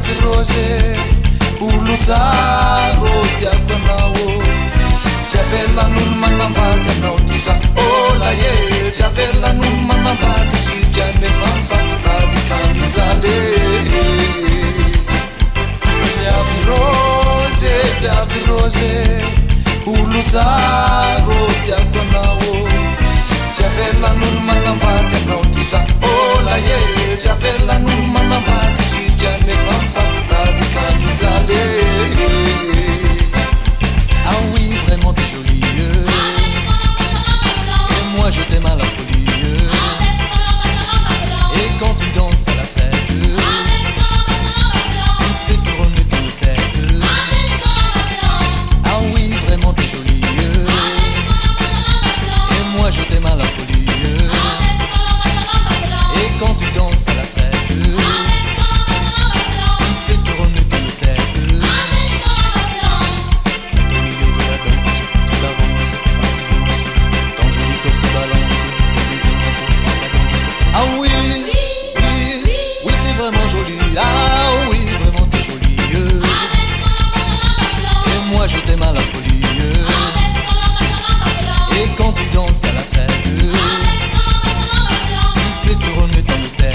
Firoze Ulutsaro Diakonao Tiavella non manambata anao tisa Ola ye Tiavella non manambata si Gianne fanfa Talikanzale Firoze Ulutsaro Diakonao Tiavella non manambata anao tisa Ola ye Tiavella non manambata si Gianne fanfa Ah oui, vraiment t'es jolie. Et moi je t'aime à la folie. Et quand tu danses à la fête, tu me fais tourner ton tête. Ah oui, vraiment t'es jolie. Et moi je t'aime à la folie. Et quand tu danses à la fête, je t'aime à la folie. Et quand tu danses à la fête, tu fais tourner ton tête.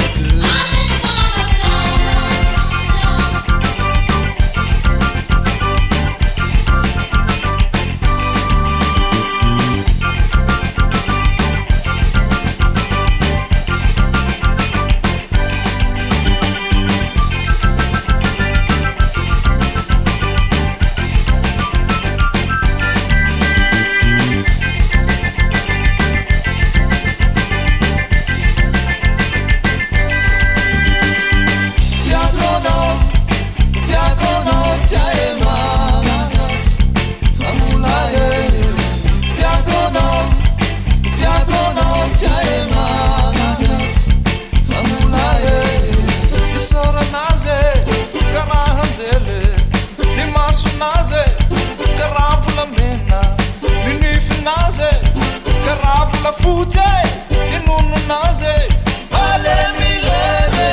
La fute in un nase vale mi leve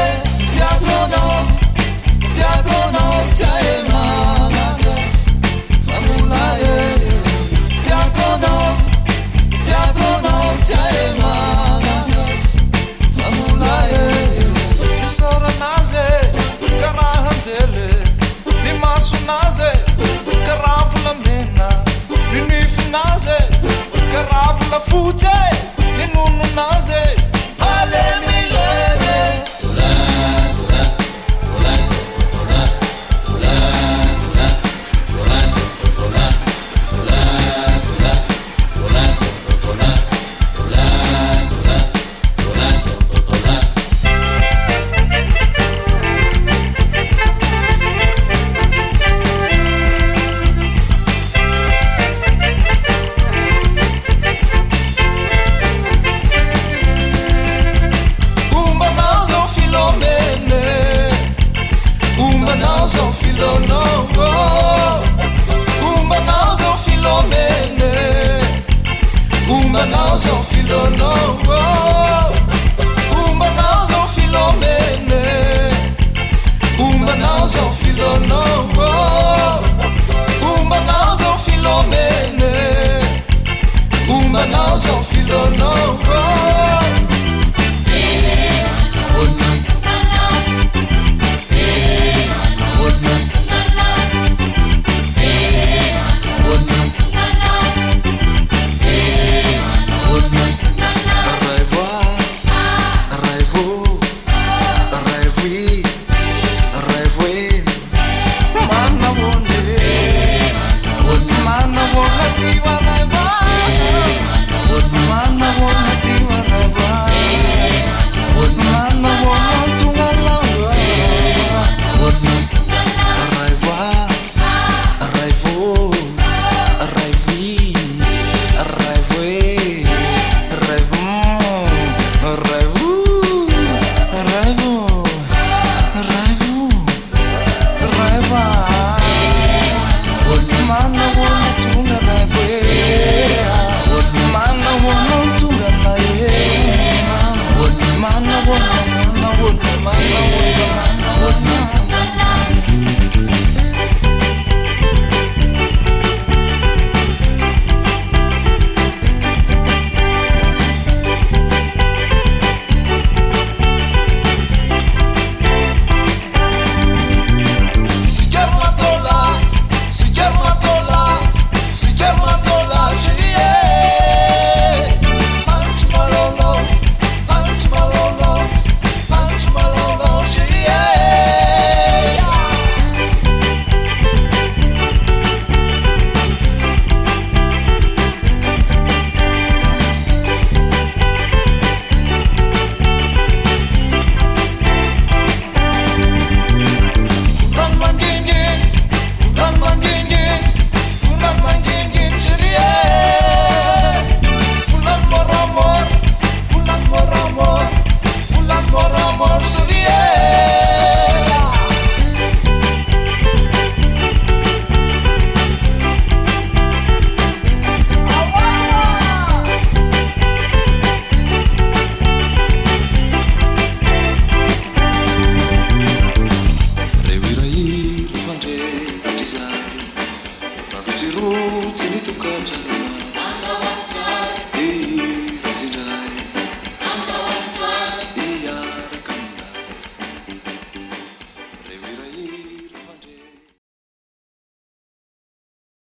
diagono diagono